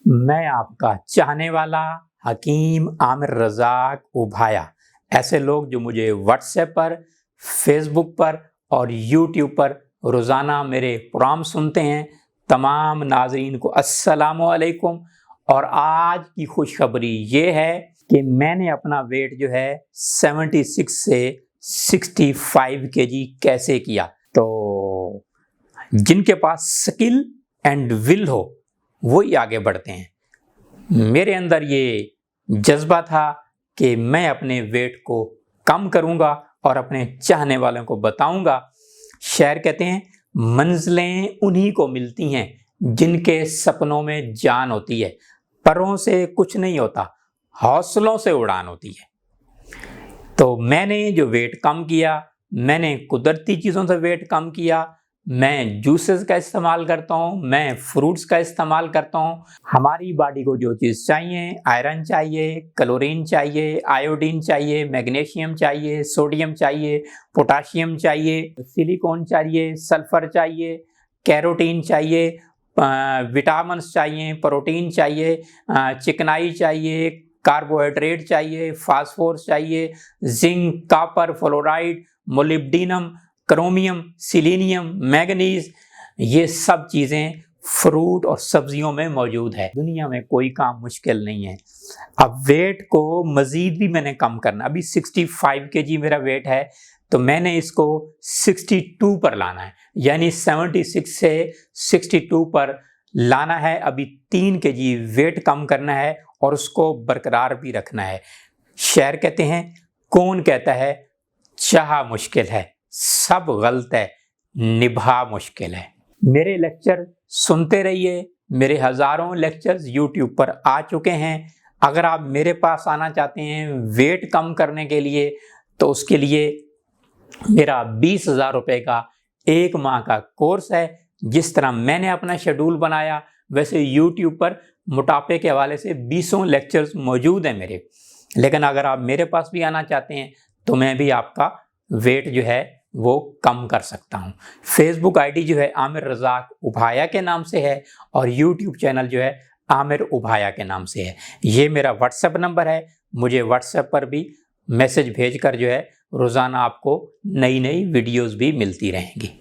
मैं आपका चाहने वाला हकीम आमिर रज़ाक उभाया। ऐसे लोग जो मुझे व्हाट्सएप पर, फेसबुक पर और यूट्यूब पर रोज़ाना मेरे प्रोग्राम सुनते हैं, तमाम नाज़रीन को अस्सलामु अलैकुम। और आज की खुशखबरी ये है कि मैंने अपना वेट जो है 76 से 65 केजी कैसे किया। तो जिनके पास स्किल एंड विल हो वही आगे बढ़ते हैं। मेरे अंदर ये जज्बा था कि मैं अपने वेट को कम करूंगा और अपने चाहने वालों को बताऊंगा। शायर कहते हैं, मंजिलें उन्हीं को मिलती हैं जिनके सपनों में जान होती है। परों से कुछ नहीं होता, हौसलों से उड़ान होती है। तो मैंने जो वेट कम किया, मैंने कुदरती चीज़ों से वेट कम किया। मैं जूसेस का इस्तेमाल करता हूँ, मैं फ्रूट्स का इस्तेमाल करता हूँ। हमारी बॉडी को जो चीज़ चाहिए, आयरन चाहिए, क्लोरीन चाहिए, आयोडीन चाहिए, मैग्नीशियम चाहिए, सोडियम चाहिए, पोटाशियम चाहिए, सिलिकॉन चाहिए, सल्फर चाहिए, कैरोटीन चाहिए, विटामिन चाहिए, प्रोटीन चाहिए, चिकनाई चाहिए, कार्बोहाइड्रेट चाहिए, फास्फोरस चाहिए, zinc, copper, fluoride, molybdenum, chromium, selenium, manganese, ये सब चीज़ें फ्रूट और सब्जियों में मौजूद है। दुनिया में कोई काम मुश्किल नहीं है। अब वेट को मज़ीद भी मैंने कम करना, अभी 65 केजी मेरा वेट है, तो मैंने इसको 62 पर लाना है, यानी 76 से 62 पर लाना है। अभी 3 केजी वेट कम करना है और उसको बरकरार भी रखना है। शायर कहते हैं, कौन कहता है चाह मुश्किल है, सब गलत है, निभा मुश्किल है। मेरे लेक्चर सुनते रहिए। मेरे हज़ारों लेक्चर्स यूट्यूब पर आ चुके हैं। अगर आप मेरे पास आना चाहते हैं वेट कम करने के लिए, तो उसके लिए मेरा 20,000 रुपये का 1 माह का कोर्स है। जिस तरह मैंने अपना शेड्यूल बनाया, वैसे यूट्यूब पर मोटापे के हवाले से 20 लेक्चर्स मौजूद हैं मेरे। लेकिन अगर आप मेरे पास भी आना चाहते हैं तो मैं भी आपका वेट जो है वो कम कर सकता हूँ। फेसबुक आईडी जो है आमिर रज़ाक उभाया के नाम से है और यूट्यूब चैनल जो है आमिर उभाया के नाम से है। ये मेरा व्हाट्सएप नंबर है। मुझे व्हाट्सएप पर भी मैसेज भेजकर जो है रोज़ाना आपको नई नई वीडियोस भी मिलती रहेंगी।